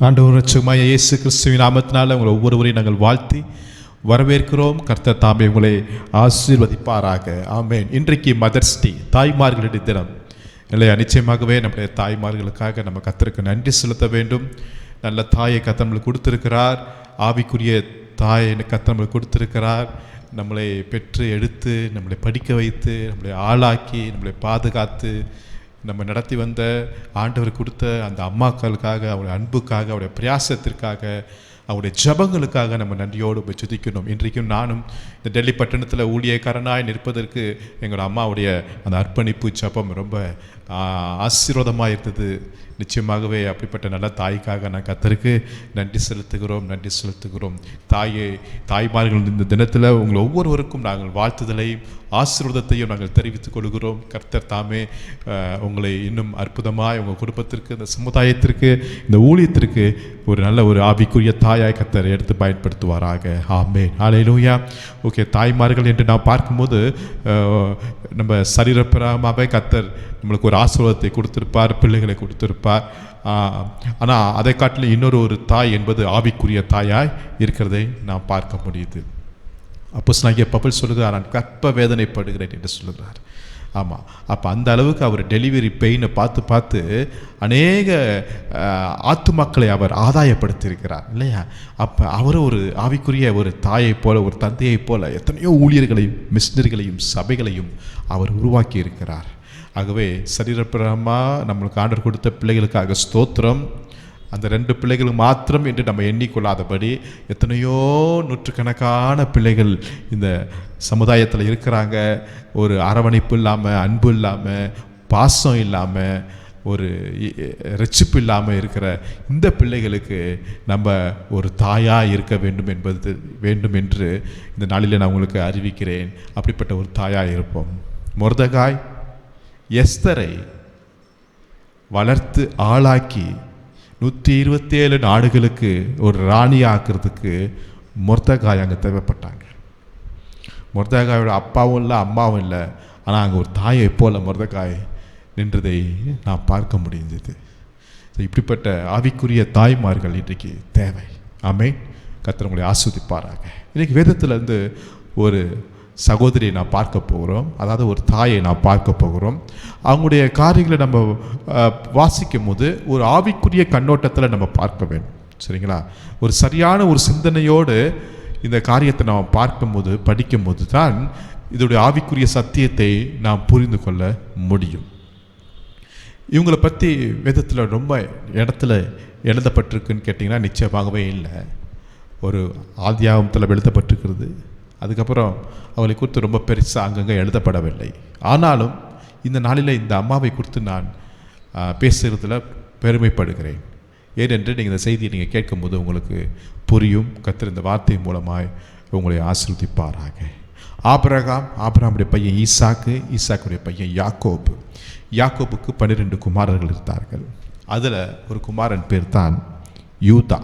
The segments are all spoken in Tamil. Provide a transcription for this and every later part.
ஆண்டவர் இரட்சகருமாகிய இயேசு கிறிஸ்துவின் நாமத்தினால் உங்களை ஒவ்வொருவரையும் நாங்கள் வாழ்த்தி வரவேற்கிறோம். கர்த்தர் தாமே உங்களை ஆசீர்வதிப்பாராக. ஆமென். இன்றைக்கு மதர்ஸ் டே, தாய்மார்களுடைய தினம் இல்லையா? நிச்சயமாகவே நம்முடைய தாய்மார்களுக்காக நம்ம கர்த்தருக்கு நன்றி செலுத்த வேண்டும். நல்ல தாயை கர்த்தர் நம்மளுக்கு கொடுத்திருக்கிறார். ஆவிக்குரிய தாயை கர்த்தர் நம்மளுக்கு கொடுத்திருக்கிறார். நம்மளை பெற்று எடுத்து நம்மளை படிக்க வைத்து நம்மளை ஆளாக்கி நம்மளை பாதுகாத்து நம்ம நடத்தி வந்த ஆண்டவர் கொடுத்த அந்த அம்மாக்களுக்காக, அவருடைய அன்புக்காக, அவருடைய பிரயாசத்திற்காக, அவருடைய ஜபங்களுக்காக நம்ம நன்றியோடு போய் துதிக்கணும். இன்றைக்கும் நானும் இந்த டெல்லி பட்டணத்தில் ஊழியக்காரனாய் நிற்பதற்கு எங்களோட அம்மாவுடைய அந்த அர்ப்பணிப்பு ஜபம் ரொம்ப ஆசீர்வாதமாக இருந்தது. நிச்சயமாகவே அப்படிப்பட்ட நல்ல தாய்க்காக நான் கர்த்தருக்கு நன்றி செலுத்துகிறோம். தாய்மார்கள் இந்த தினத்தில் உங்களை ஒவ்வொருவருக்கும் நாங்கள் வாழ்த்துதலையும் ஆசீர்வாதத்தையும் நாங்கள் தெரிவித்துக் கொள்கிறோம். கர்த்தர் தாமே உங்களை இன்னும் அற்புதமாய் உங்கள் குடும்பத்திற்கு, இந்த சமுதாயத்திற்கு, இந்த ஊழியத்திற்கு ஒரு நல்ல ஒரு ஆவிக்குரிய தாயாய் கர்த்தர் எடுத்து பயன்படுத்துவாராக. ஆமென். ஹல்லேலூயா. ஓகே, தாய்மார்கள் என்று நான் பார்க்கும்போது நம்ம சரீரப்பிரமாகவே கர்த்தர் நம்மளுக்கு ஒரு ஆசீர்வாதத்தை கொடுத்திருப்பார், பிள்ளைகளை கொடுத்திருப்பார். ஆனால் அதை காட்டிலும் இன்னொரு தாய் என்பது ஆவிக்குரிய தாயாய் இருக்கிறதை நாம் பார்க்க முடியுது. அப்போஸ்தலனாகிய பவுல் சொல்லுகிறார், நான் கர்ப்ப வேதனைப்படுகிறேன் என்று சொல்லுகிறார். ஆமாம், அப்போ அந்த அளவுக்கு அவர் டெலிவரி பெயினை பார்த்து அநேக ஆத்துமாக்களை அவர் ஆதாயப்படுத்தியிருக்கிறார் இல்லையா? அப்போ அவர் ஒரு ஆவிக்குரிய ஒரு தாயைப் போல, ஒரு தந்தையைப் போல எத்தனையோ ஊழியர்களையும், மிஷனரிகளையும், சபைகளையும் அவர் உருவாக்கி இருக்கிறார். ஆகவே சரீரப்பிரமாக நம்மளுக்கு ஆண்டவர் கொடுத்த பிள்ளைகளுக்காக ஸ்தோத்திரம். அந்த 2 பிள்ளைகள் மாத்திரம் என்று நம்ம எண்ணிக்கொள்ளாதபடி எத்தனையோ நூற்றுக்கணக்கான பிள்ளைகள் இந்த சமுதாயத்தில் இருக்கிறாங்க. ஒரு அரவணைப்பு இல்லாமல், அன்பு இல்லாமல், பாசம் இல்லாமல், ஒரு ரட்சிப்பு இல்லாமல் இருக்கிற இந்த பிள்ளைகளுக்கு நம்ம ஒரு தாயாக இருக்க வேண்டும் என்று இந்த நாளில் நான் உங்களுக்கு அறிவிக்கிறேன். அப்படிப்பட்ட ஒரு தாயாக இருப்போம். மொர்தெகாய் எஸ்தரை வளர்த்து ஆளாக்கி 127 நாடுகளுக்கு ஒரு ராணி ஆக்கிறதுக்கு மொர்தெகாய் அங்கே தேவைப்பட்டாங்க. மொர்தெகாயோட அப்பாவும் இல்லை, அம்மாவும் இல்லை. ஆனால் அங்கே ஒரு தாயை போல மொர்தெகாய் நின்றதை நான் பார்க்க முடிந்தது. இப்படிப்பட்ட ஆவிக்குரிய தாய்மார்கள் இன்றைக்கு தேவை. ஆமென். கர்த்தர் உங்களை ஆசீர்வதிப்பாராக. இன்றைக்கி வேதத்திலேருந்து ஒரு சகோதரியை நான் பார்க்க போகிறோம், அதாவது ஒரு தாயை நான் பார்க்க போகிறோம். அவங்களுடைய காரியங்களை நம்ம வாசிக்கும் போது ஒரு ஆவிக்குரிய கண்ணோட்டத்தில் நம்ம பார்க்க வேண்டும். சரிங்களா? ஒரு சரியான ஒரு சிந்தனையோடு இந்த காரியத்தை நாம் பார்க்கும்போது, படிக்கும்போது தான் இதோடைய ஆவிக்குரிய சத்தியத்தை நாம் புரிந்து கொள்ள முடியும். இவங்களை பற்றி வேதத்தில் ரொம்ப இடத்துல எழுதப்பட்டிருக்குன்னு கேட்டிங்கன்னா நிச்சயமாகவே இல்லை. ஒரு ஆதியாகமத்தில் எழுதப்பட்டிருக்கிறது. அதுக்கப்புறம் அவளை குறித்து ரொம்ப பெருசாக அங்கங்கே எழுதப்படவில்லை. ஆனாலும் இந்த நாளில் இந்த அம்மாவை குறித்து நான் பேசுகிறதுல பெருமைப்படுகிறேன். ஏனென்று நீங்கள் இந்த செய்தியை நீங்கள் கேட்கும்போது உங்களுக்கு புரியும். கர்த்தர் இந்த வார்த்தை மூலமாய் உங்களை ஆசீர்வதிப்பாராக. ஆபிரகாமுடைய பையன் ஈசாக்குடைய பையன் யாக்கோபுக்கு 12 குமாரர்கள் இருந்தார்கள். அதில் ஒரு குமாரன் பேர் தான் யூதா.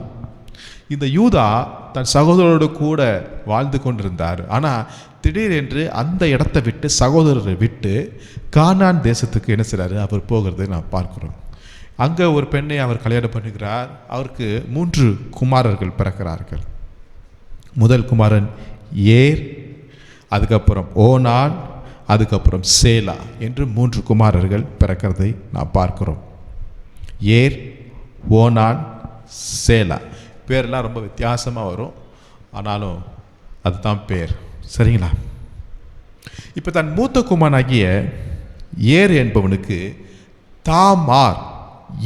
இந்த யூதா தன் சகோதரரோடு கூட வாழ்ந்து கொண்டிருந்தார். ஆனால் திடீரென்று அந்த இடத்தை விட்டு, சகோதரரை விட்டு கானான் தேசத்துக்கு என்ன செய்கிறாரு, அவர் போகிறதை நாம் பார்க்குறோம். அங்கே ஒரு பெண்ணை அவர் கல்யாணம் பண்ணுகிறார். அவருக்கு 3 குமாரர்கள் பிறக்கிறார்கள். முதல் குமாரன் ஏர், அதுக்கப்புறம் ஓனான், அதுக்கப்புறம் சேலா என்று 3 குமாரர்கள் பிறக்கிறதை நாம் பார்க்கிறோம். ஏர், ஓனான், சேலா. பேரெல்லாம் ரொம்ப வித்தியாசமாக வரும், ஆனாலும் அதுதான் பேர். சரிங்களா? இப்போ தன் மூத்த குமாரனாகிய ஏர் என்பவனுக்கு தாமார்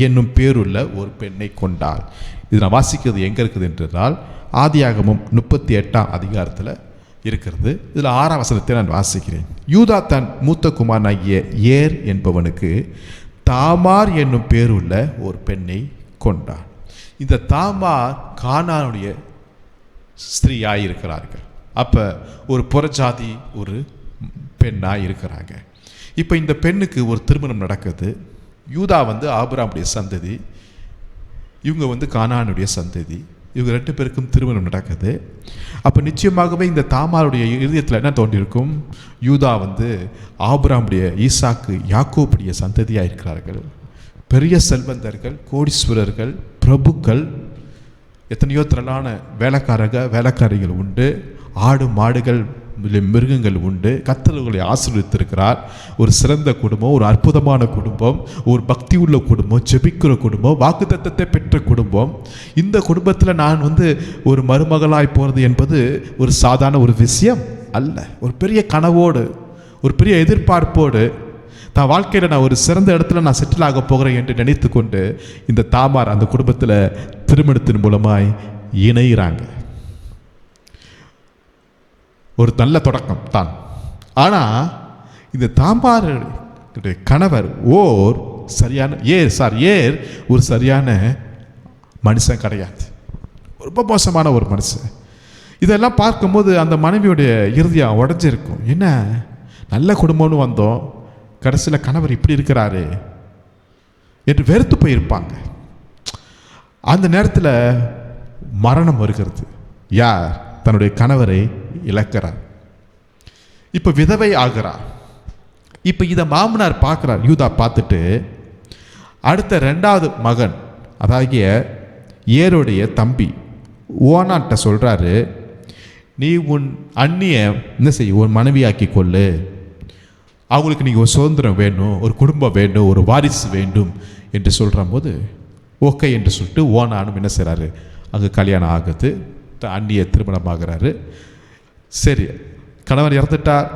என்னும் பேருள்ள ஒரு பெண்ணை கொண்டாள். இது நான் வாசிக்கிறது எங்கே இருக்குது என்றால் ஆதியாகமம் 38ஆம் அதிகாரத்தில் இருக்கிறது. இதில் 6ஆம் வசனத்தை நான் வாசிக்கிறேன். யூதா தன் மூத்த குமாரனாகிய ஏர் என்பவனுக்கு தாமார் என்னும் பேருள்ள ஒரு பெண்ணை கொண்டாள். இந்த தாமார் கானானுடைய ஸ்திரீயாய் இருக்கிறார்கள். அப்போ ஒரு புறஜாதி ஒரு பெண்ணாய் இருக்கிறாங்க. இப்போ இந்த பெண்ணுக்கு ஒரு திருமணம் நடக்குது. யூதா ஆபிரகாமுடைய சந்ததி, இவங்க கானானுடைய சந்ததி. இவங்க 2 பேருக்கும் திருமணம் நடக்குது. அப்போ நிச்சயமாகவே இந்த தாமாருடைய இதயத்தில் என்ன தோன்றியிருக்கும், யூதா ஆபிரகாமுடைய, ஈசாக்கு, யாக்கோபுடைய சந்ததியாக இருக்கிறார்கள். பெரிய செல்வந்தர்கள், கோடீஸ்வரர்கள், பிரபுக்கள், எத்தனையோ திரளான வேலைக்காரிகள் உண்டு, ஆடு மாடுகள் மிருகங்கள் உண்டு. கர்த்தர்களை ஆசீர்வதித்திருக்கிறார். ஒரு சிறந்த குடும்பம், ஒரு அற்புதமான குடும்பம், ஒரு பக்தி உள்ள குடும்பம், ஜெபிக்கிற குடும்பம், வாக்குத்தத்தத்தை பெற்ற குடும்பம். இந்த குடும்பத்தில் நான் ஒரு மருமகளாய் போகிறது என்பது ஒரு சாதாரண ஒரு விஷயம் அல்ல. ஒரு பெரிய கனவோடு, ஒரு பெரிய எதிர்பார்ப்போடு, தான் வாழ்க்கையில் நான் ஒரு சிறந்த இடத்துல நான் செட்டில் ஆக போகிறேன் என்று நினைத்து கொண்டு இந்த தாமார் அந்த குடும்பத்தில் திருமணத்தின் மூலமாய் இணைகிறாங்க. ஒரு நல்ல தொடக்கம் தான். ஆனால் இந்த தாமாருடைய கணவர் ஏர் ஒரு சரியான மனுஷன் கிடையாது, ரொம்ப மோசமான ஒரு மனுஷன். இதெல்லாம் பார்க்கும்போது அந்த மனைவியுடைய இறுதியாக உடஞ்சிருக்கும். என்ன நல்ல குடும்பம்னு வந்தோம், கடைசியில் கணவர் இப்படி இருக்கிறாரு என்று வெறுத்து போயிருப்பாங்க. அந்த நேரத்தில் மரணம் வருகிறது. யார் தன்னுடைய கணவரை இழக்கிறார். இப்போ விதவை ஆகிறார். இப்போ இதை மாமனார் பார்க்குறார். யூதா பார்த்துட்டு அடுத்த 2வது மகன் அதாகிய ஏரோடைய தம்பி ஓனான்ட்ட சொல்கிறாரு, நீ உன் அண்ணியை என்ன செய்ய, ஒரு மனைவியாக்கி கொள்ளு, அவங்களுக்கு நீங்கள் ஒரு சுதந்திரம் வேணும், ஒரு குடும்பம் வேண்டும், ஒரு வாரிசு வேண்டும் என்று சொல்கிற போது ஓகே என்று சொல்லிட்டு ஓனானும் என்ன செய்கிறாரு, அங்கே கல்யாணம் ஆகுது, அண்ணியை திருமணம் ஆகிறாரு. சரி, கணவர் இறந்துட்டார்,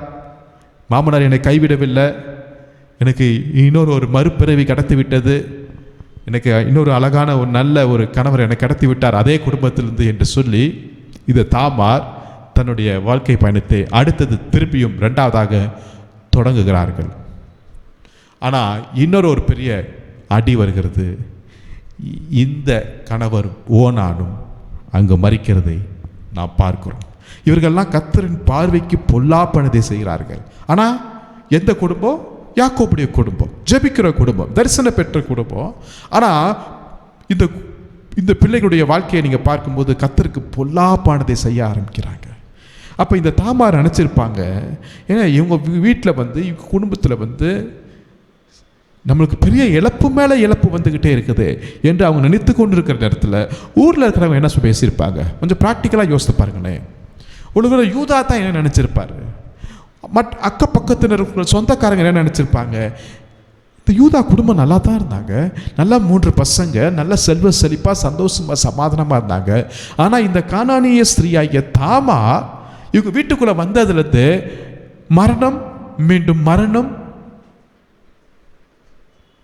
மாமனார் என்னை கைவிடவில்லை, எனக்கு இன்னொரு ஒரு மறுபிறவி கடத்தி விட்டது, எனக்கு இன்னொரு அழகான ஒரு நல்ல ஒரு கணவர் என்னை கடத்தி விட்டார் அதே குடும்பத்திலிருந்து என்று சொல்லி இதை தாமார் தன்னுடைய வாழ்க்கை பயணத்தை அடுத்தது திருப்பியும் 2வதாக தொடங்குகிறார்கள். ஆனால் இன்னொரு ஒரு பெரிய அடி வருகிறது. இந்த கணவர் ஓனானும் அங்கு மரிக்கிறதை நாம் பார்க்கிறோம். இவர்கள்லாம் கர்த்தரின் பார்வைக்கு பொல்லாப்பானதை செய்கிறார்கள். ஆனால் எந்த குடும்பம்? யாக்கோபுடைய குடும்பம், ஜெபிக்கிற குடும்பம், தரிசனம் பெற்ற குடும்பம். ஆனால் இந்த பிள்ளைகளுடைய வாழ்க்கையை நீங்கள் பார்க்கும்போது கர்த்தருக்கு பொல்லாப்பானதை செய்ய ஆரம்பிக்கிறாங்க. அப்போ இந்த தாமார் நினச்சிருப்பாங்க, ஏன்னா இவங்க வீட்டில் இவங்க குடும்பத்தில் நம்மளுக்கு பெரிய இழப்பு மேலே இழப்பு வந்துக்கிட்டே இருக்குது என்று அவங்க நினைத்து கொண்டு இருக்கிற நேரத்தில் ஊரில் இருக்கிறவங்க என்ன பேசியிருப்பாங்க? கொஞ்சம் ப்ராக்டிக்கலாக யோசித்து பாருங்களேன். ஒருவேளை யூதா தான் என்ன நினச்சிருப்பார்? அக்க பக்கத்தினர் சொந்தக்காரங்க என்ன நினச்சிருப்பாங்க? இந்த யூதா குடும்பம் நல்லா தான் இருந்தாங்க, நல்லா 3 பசங்க, நல்ல செல்வ செழிப்பாக சந்தோஷமாக சமாதானமாக இருந்தாங்க. ஆனால் இந்த கானானிய ஸ்திரீயாகிய தாமா இவங்க வீட்டுக்குள்ளே வந்ததுலேருந்து மரணம், மீண்டும் மரணம்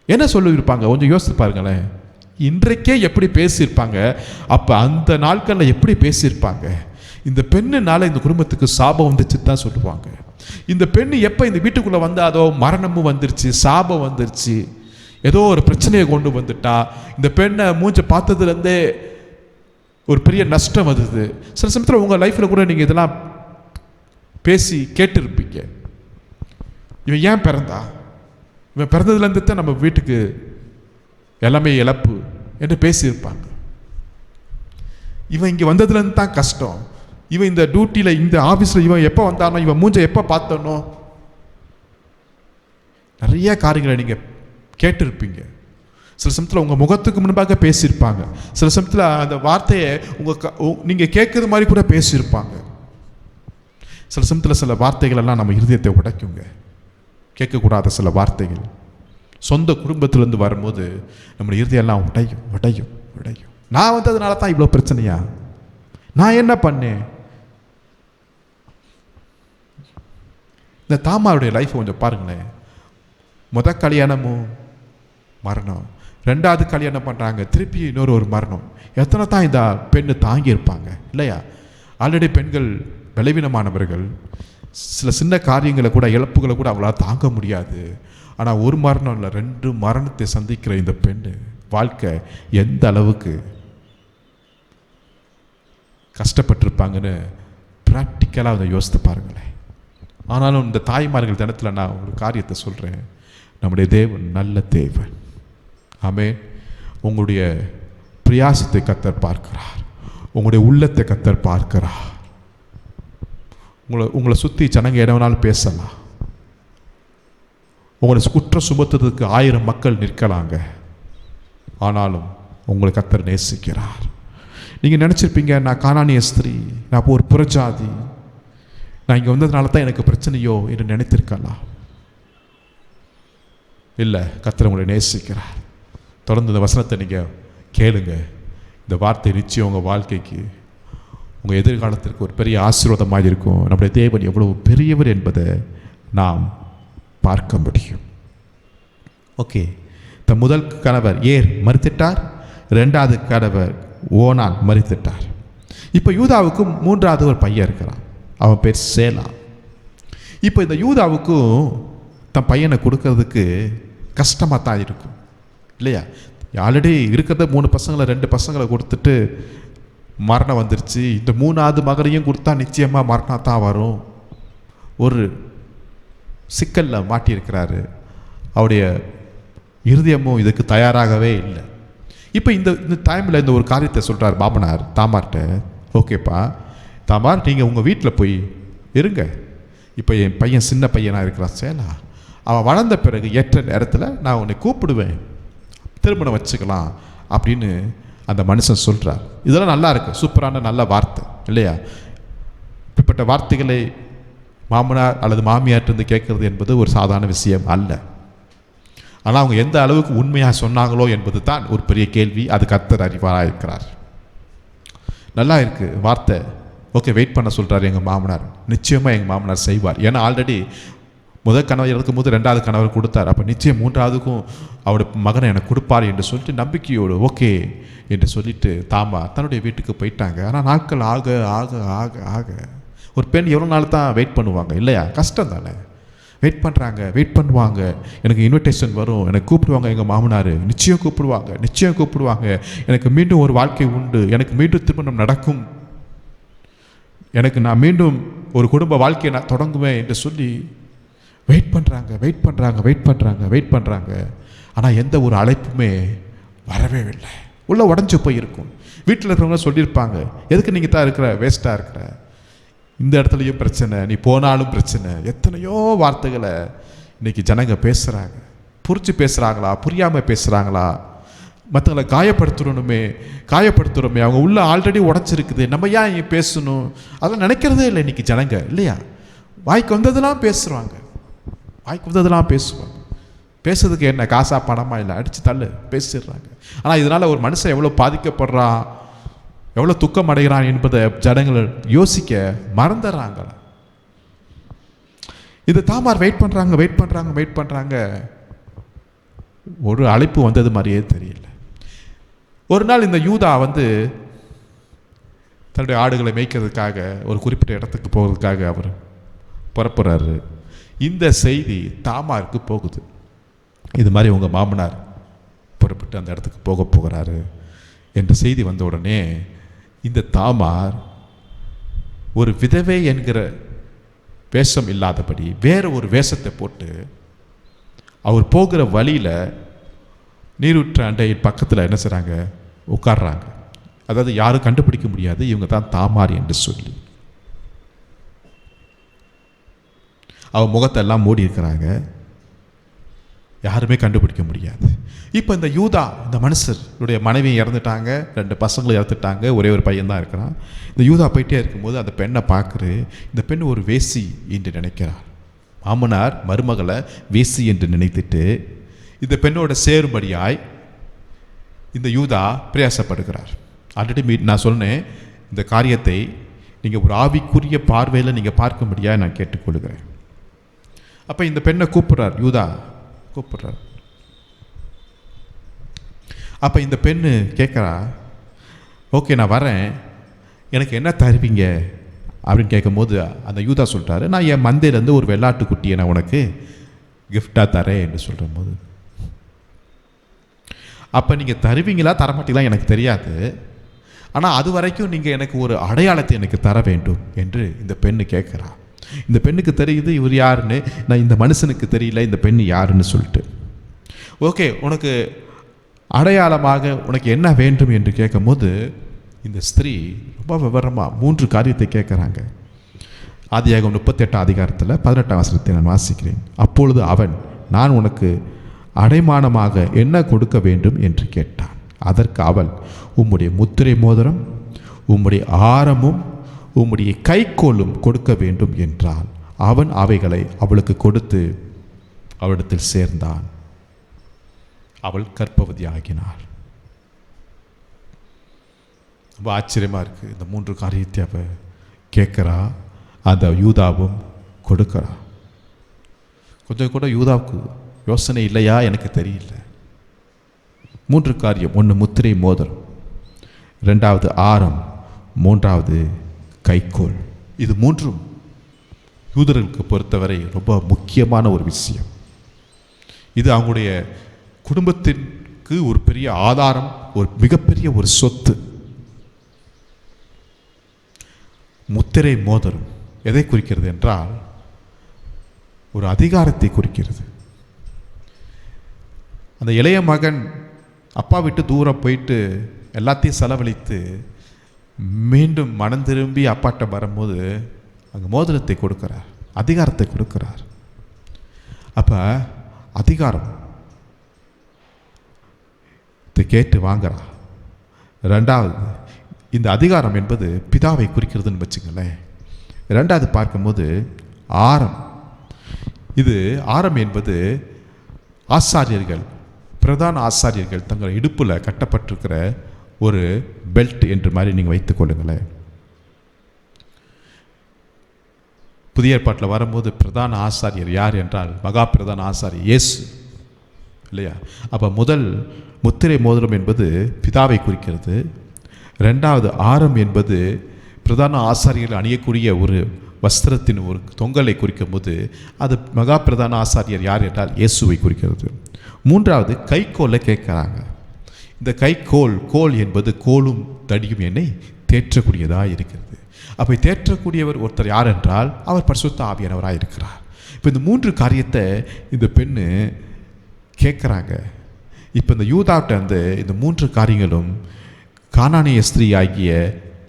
என்ன சொல்லியிருப்பாங்க? கொஞ்சம் யோசித்து பாருங்களேன். இன்றைக்கே எப்படி பேசியிருப்பாங்க, அப்போ அந்த நாட்களில் எப்படி பேசியிருப்பாங்க? இந்த பெண்ணுனால இந்த குடும்பத்துக்கு சாபம் வந்துச்சு தான் சொல்லுவாங்க. இந்த பெண்ணு எப்போ இந்த வீட்டுக்குள்ளே வந்தாதோ மரணமும் வந்துருச்சு, சாபம் வந்துருச்சு, ஏதோ ஒரு பிரச்சனையை கொண்டு வந்துட்டா. இந்த பெண்ணை மூஞ்ச பார்த்ததுலேருந்தே ஒரு பெரிய நஷ்டம் வந்தது. சில சமயத்தில் உங்கள் லைஃப்பில் கூட நீங்கள் இதெல்லாம் பேசி கேட்டிருப்பீங்க. இவன் ஏன் பிறந்தா, இவன் பிறந்ததுலேருந்து தான் நம்ம வீட்டுக்கு எல்லாமே இழப்பு என்று பேசியிருப்பாங்க. இவன் இங்கே வந்ததுலேருந்து தான் கஷ்டம், இவன் இந்த டியூட்டியில் இந்த ஆஃபீஸில் இவன் எப்போ வந்தானோ, இவன் மூஞ்ச எப்போ பார்த்தனோ, நிறைய காரியங்களை நீங்கள் கேட்டிருப்பீங்க. சில சமயத்தில் உங்கள் முகத்துக்கு முன்பாக பேசியிருப்பாங்க. சில சமயத்தில் அந்த வார்த்தையை நீங்கள் கேட்குறது மாதிரி கூட பேசியிருப்பாங்க. சில சமயத்தில் சில வார்த்தைகள் எல்லாம் நம்ம இருதயத்தை உடைக்குங்க. கேட்கக்கூடாத சில வார்த்தைகள் சொந்த குடும்பத்திலேருந்து வரும்போது நம்முடைய இருதயெல்லாம் உடையும். நான் வந்ததுனால தான் இவ்வளோ பிரச்சனையா, நான் என்ன பண்ணேன்? இந்த தாமாருடைய லைஃப்பை கொஞ்சம் பாருங்களேன். முதல் கல்யாணமும் மரணம், 2வது கல்யாணம் பண்ணுறாங்க, திருப்பி இன்னொரு மரணம். எத்தனை தான் இந்த பெண்ணு தாங்கியிருப்பாங்க இல்லையா? ஆல்ரெடி பெண்கள் பலவீனமானவர்கள், சில சின்ன காரியங்களை கூட, இழப்புகளை கூட அவங்களால தாங்க முடியாது. ஆனால் ஒரு மரணம் இல்லை, 2 மரணத்தை சந்திக்கிற இந்த பெண்ணு வாழ்க்கை எந்த அளவுக்கு கஷ்டப்பட்டிருப்பாங்கன்னு ப்ராக்டிக்கலாக அதை யோசித்து பாருங்களேன். ஆனாலும் இந்த தாய்மார்கள் தினத்தில் நான் ஒரு காரியத்தை சொல்கிறேன். நம்முடைய தேவன் நல்ல தேவன். ஆமென். உங்களுடைய பிரயாசத்தை கர்த்தர் பார்க்கிறார், உங்களுடைய உள்ளத்தை கர்த்தர் பார்க்கிறார். உங்களை சுற்றி ஜனங்க என்ன வேணாலும் பேசலாம், உங்களை குற்றம் சுமத்துறதுக்கு 1000 மக்கள் நிற்கலாங்க. ஆனாலும் உங்களை கர்த்தர் நேசிக்கிறார். நீங்கள் நினச்சிருப்பீங்க, நான் கானானிய ஸ்திரீ, நான் இப்போ ஒரு புறஜாதி, நான் இங்கே வந்ததுனால தான் எனக்கு பிரச்சனையோ என்று நினைத்திருக்கலாம். இல்லை, கர்த்தர் உங்களை நேசிக்கிறார். தொடர்ந்து இந்த வசனத்தை நீங்கள் கேளுங்க. இந்த வார்த்தை நிச்சயம் உங்கள் வாழ்க்கைக்கு, உங்கள் எதிர்காலத்திற்கு ஒரு பெரிய ஆசீர்வாதமாக இருக்கும். நம்முடைய தேவன் எவ்வளவு பெரியவர் என்பதை நாம் பார்க்க முடியும். ஓகே, தன் முதல் கணவர் ஏர் மரித்துட்டார், ரெண்டாவது கணவர் ஓனான் மரித்துட்டார். இப்போ யூதாவுக்கும் மூன்றாவது ஒரு பையன் இருக்கிறான், அவன் பேர் சேலா. இப்போ இந்த யூதாவுக்கும் தன் பையனை கொடுக்கறதுக்கு கஷ்டமாக தான் இருக்கும் இல்லையா? ஆல்ரெடி இருக்கிறத 3 பசங்களை 2 பசங்களை கொடுத்துட்டு மரணம் வந்துருச்சு. இந்த 3ஆவது மகனையும் கொடுத்தா நிச்சயமாக மரணம் தான் வரும். ஒரு சிக்கலில் மாட்டியிருக்கிறாரு. அவருடைய இருதயமும் இதுக்கு தயாராகவே இல்லை. இப்போ இந்த டைமில் இந்த ஒரு காரியத்தை சொல்கிறார் மாமனார் தாமார்கிட்ட. ஓகேப்பா தாமார், நீங்கள் உங்கள் வீட்டில் போய் இருங்க. இப்போ என் பையன் சின்ன பையனாக இருக்கிறான் சேலா, அவன் வளர்ந்த பிறகு ஏற்ற நேரத்தில் நான் உன்னை கூப்பிடுவேன், திருமணம் வச்சுக்கலாம் அப்படின்னு அந்த மனுஷன் சொல்கிறார். இதெல்லாம் நல்லா இருக்குது, சூப்பரான நல்ல வார்த்தை இல்லையா? இப்படிப்பட்ட வார்த்தைகளை மாமனார் அல்லது மாமியார்ட்டு கேட்கறது என்பது ஒரு சாதாரண விஷயம் அல்ல. ஆனால் அவங்க எந்த அளவுக்கு உண்மையாக சொன்னாங்களோ என்பது தான் ஒரு பெரிய கேள்வி. அது கர்த்தர் அறிவாராக இருக்கிறார். நல்லா இருக்குது வார்த்தை. ஓகே, வெயிட் பண்ண சொல்கிறார் எங்கள் மாமனார். நிச்சயமாக எங்கள் மாமனார் செய்வார். ஏன்னா ஆல்ரெடி முதல் கணவர் இறக்கும் போது 2ஆவது கணவர் கொடுத்தார். அப்போ நிச்சயம் 3ஆவதுக்கும் அவருடைய மகனை எனக்கு கொடுப்பார் என்று சொல்லிட்டு நம்பிக்கையோடு ஓகே என்று சொல்லிட்டு தாமா தன்னுடைய வீட்டுக்கு போயிட்டாங்க. ஆனால் நாட்கள் ஆக ஆக ஆக ஆக ஒரு பெண் எவ்வளோ நாள் தான் வெயிட் பண்ணுவாங்க இல்லையா? கஷ்டம் தானே. வெயிட் பண்ணுறாங்க, வெயிட் பண்ணுவாங்க. எனக்கு இன்விடேஷன் வரும், எனக்கு கூப்பிடுவாங்க எங்கள் மாமனார், நிச்சயம் கூப்பிடுவாங்க. எனக்கு மீண்டும் ஒரு வாழ்க்கை உண்டு, எனக்கு மீண்டும் திருமணம் நடக்கும், நான் மீண்டும் ஒரு குடும்ப வாழ்க்கையை நான் தொடங்குவேன் என்று சொல்லி வெயிட் பண்ணுறாங்க. ஆனால் எந்த ஒரு அழைப்புமே வரவே இல்லை. உள்ளே உடஞ்சி போயிருக்கும். வீட்டில் இருக்கிறவங்க சொல்லியிருப்பாங்க, எதுக்கு நீங்கள் தான் இருக்கிற, வேஸ்ட்டாக இருக்கிற, இந்த இடத்துலையும் பிரச்சனை, நீ போனாலும் பிரச்சனை. எத்தனையோ வார்த்தைகளை இன்றைக்கி ஜனங்க பேசுகிறாங்க. புரிஞ்சு பேசுகிறாங்களா, புரியாமல் பேசுகிறாங்களா? மற்றவங்களை காயப்படுத்துகிறோமே, அவங்க உள்ள ஆல்ரெடி உடச்சிருக்குது, நம்ம ஏன் இங்கே பேசணும்? அதெல்லாம் நினைக்கிறதே இல்லை இன்றைக்கி ஜனங்க இல்லையா? வாய்க்கு வந்ததெல்லாம் பேசுவாங்க. பேசுறதுக்கு என்ன காசா பணமா இல்லை, அடித்து தள்ளு பேசிடுறாங்க. ஆனால் இதனால் ஒரு மனுஷன் எவ்வளோ பாதிக்கப்படுறான், எவ்வளோ துக்கம் அடைகிறான் என்பதை ஜனங்கள் யோசிக்க மறந்துடுறாங்க. இது தாமார் வெயிட் பண்ணுறாங்க. ஒரு அழைப்பு வந்தது மாதிரியே தெரியல. ஒரு நாள் இந்த யூதா தன்னுடைய ஆடுகளை மேய்க்கிறதுக்காக ஒரு குறிப்பிட்ட இடத்துக்கு போகிறதுக்காக அவர் புறப்படுறாரு. இந்த செய்தி தாமாருக்கு போகுது. இது மாதிரி உங்கள் மாமனார் புறப்பட்டு அந்த இடத்துக்கு போகிறாரு என்ற செய்தி வந்த உடனே இந்த தாமார் ஒரு விதவை என்கிற வேஷம் இல்லாதபடி வேற ஒரு வேஷத்தை போட்டு அவர் போகிற வழியில் நீரூற்ற அண்டையின் பக்கத்தில் என்ன செய்கிறாங்க, உட்கார்றாங்க. அதாவது யாரும் கண்டுபிடிக்க முடியாது இவங்க தான் தாமார் என்று சொல்லி. அவன் முகத்தெல்லாம் மூடி இருக்கிறாங்க, யாருமே கண்டுபிடிக்க முடியாது. இப்போ இந்த யூதா, இந்த மனுஷருடைய மனைவி இறந்துட்டாங்க, 2 பசங்களும் இறந்துட்டாங்க, ஒரே ஒரு பையன் தான் இருக்கிறான். இந்த யூதா போயிட்டே இருக்கும்போது அந்த பெண்ணை பார்க்குற, இந்த பெண் ஒரு வேசி என்று நினைக்கிறார். மாமனார் மருமகளை வேசி என்று நினைத்துட்டு இந்த பெண்ணோட சேரும்படியாய் இந்த யூதா பிரயாசப்படுகிறார். ஆல்ரெடி நான் சொன்னேன், இந்த காரியத்தை நீங்கள் ஒரு ஆவிக்குரிய பார்வையில் நீங்கள் பார்க்கும்படியாக நான் கேட்டுக்கொள்கிறேன். அப்போ இந்த பெண்ணை கூப்பிட்றார், யூதா கூப்பிட்றார். அப்போ இந்த பெண்ணு கேட்குறா, ஓகே நான் வரேன், எனக்கு என்ன தருவீங்க அப்படின்னு கேட்கும்போது அந்த யூதா சொல்லிட்டாரு, நான் என் மந்தையிலேருந்து ஒரு வெள்ளாட்டு குட்டியை நான் உனக்கு கிஃப்டாக தரேன் என்று சொல்கிற போது, அப்போ நீங்கள் தருவீங்களா தரமாட்டீங்களா எனக்கு தெரியாது, ஆனால் அது வரைக்கும் நீங்கள் எனக்கு ஒரு அடையாளத்தை எனக்கு தர வேண்டும் என்று இந்த பெண்ணு கேட்குறா. இந்த பெண்ணுக்கு தெரியுது இவர் யாருன்னு, நான் இந்த மனுஷனுக்கு தெரியல இந்த பெண்ணு யாருன்னு சொல்லிட்டு, ஓகே உனக்கு அடையாளமாக உனக்கு என்ன வேண்டும் என்று கேட்கும் போது இந்த ஸ்திரீ ரொம்ப விவரமாக 3 காரியத்தை கேட்குறாங்க. ஆதியாகமம் 38 அதிகாரத்தில் 18 வசனத்தை நான் வாசிக்கிறேன். அப்பொழுது அவன், நான் உனக்கு அடைமானமாக என்ன கொடுக்க வேண்டும் என்று கேட்டான். அதற்கு அவள், உம்முடைய முத்திரை மோதிரம், உம்முடைய ஆரமும், உம்முடைய கைக்கோலும் கொடுக்க வேண்டும் என்றாள். அவன் அவைகளை அவளுக்கு கொடுத்து அவளிடத்தில் சேர்ந்தான். அவள் கர்ப்பவதி ஆகினாள். ரொம்ப ஆச்சரியமாக இருக்குது. இந்த 3 காரியத்தை அவள் கேட்குறா, அந்த யூதாவும் கொடுக்குறா. கொஞ்சம் கூட யூதாவுக்கு யோசனை இல்லையா எனக்கு தெரியல. 3 காரியம். 1 முத்திரை மோதிரம், 2வது ஆரம், 3வது கைக்கோல். இது 3ம் யூதர்களுக்கு பொறுத்தவரை ரொம்ப முக்கியமான ஒரு விஷயம். இது அவங்களுடைய குடும்பத்திற்கு ஒரு பெரிய ஆதாரம், ஒரு மிகப்பெரிய ஒரு சொத்து. முத்திரை மோதிரம் எதை குறிக்கிறது என்றால் ஒரு அதிகாரத்தை குறிக்கிறது. அந்த இளைய மகன் அப்பா விட்டு தூரம் போயிட்டு எல்லாத்தையும் செலவழித்து மீண்டும் மனம் திரும்பி அப்பாட்ட வரும்போது அங்கே மோதிரத்தை கொடுக்கிறார், அதிகாரத்தை கொடுக்கிறார். அப்போ அதிகாரம் கேட்டு வாங்குறா. 2வது, இந்த அதிகாரம் என்பது பிதாவை குறிக்கிறதுன்னு வச்சுங்களேன். 2வது பார்க்கும்போது ஆரம். இது ஆரம் என்பது ஆசாரியர்கள், பிரதான ஆசாரியர்கள் தங்கள் இடுப்பில் கட்டப்பட்டிருக்கிற ஒரு பெல்ட் என்று மாதிரி நீங்கள் வைத்துக் கொள்ளுங்களேன். புதிய ஏற்பாட்டில் வரும்போது பிரதான ஆசாரியர் யார் என்றால் மகா பிரதான ஆசாரியர் இயேசு, இல்லையா? அப்போ முதல் முத்திரை மோதிரம் என்பது பிதாவை குறிக்கிறது. 2வது ஆரம் என்பது பிரதான ஆசாரியர்கள் அணியக்கூடிய ஒரு வஸ்திரத்தின் ஒரு தொங்கலை குறிக்கும் போது அது மகா பிரதான ஆசாரியர் யார் என்றால் இயேசுவை குறிக்கிறது. 3வது கைக்கோலை கேட்குறாங்க. இந்த கைக்கோல், கோல் என்பது கோலும் தடியும் என்னை தேற்றக்கூடியதாக இருக்கிறது. அப்போ தேற்றக்கூடியவர் ஒருத்தர் யார் என்றால் அவர் பரிசுத்த ஆவியானவராக இருக்கிறார். இப்போ இந்த 3 காரியத்தை இந்த பெண்ணு கேட்குறாங்க. இப்போ இந்த யூதாட்ட வந்து இந்த 3 காரியங்களும் கானானிய ஸ்திரீ ஆகிய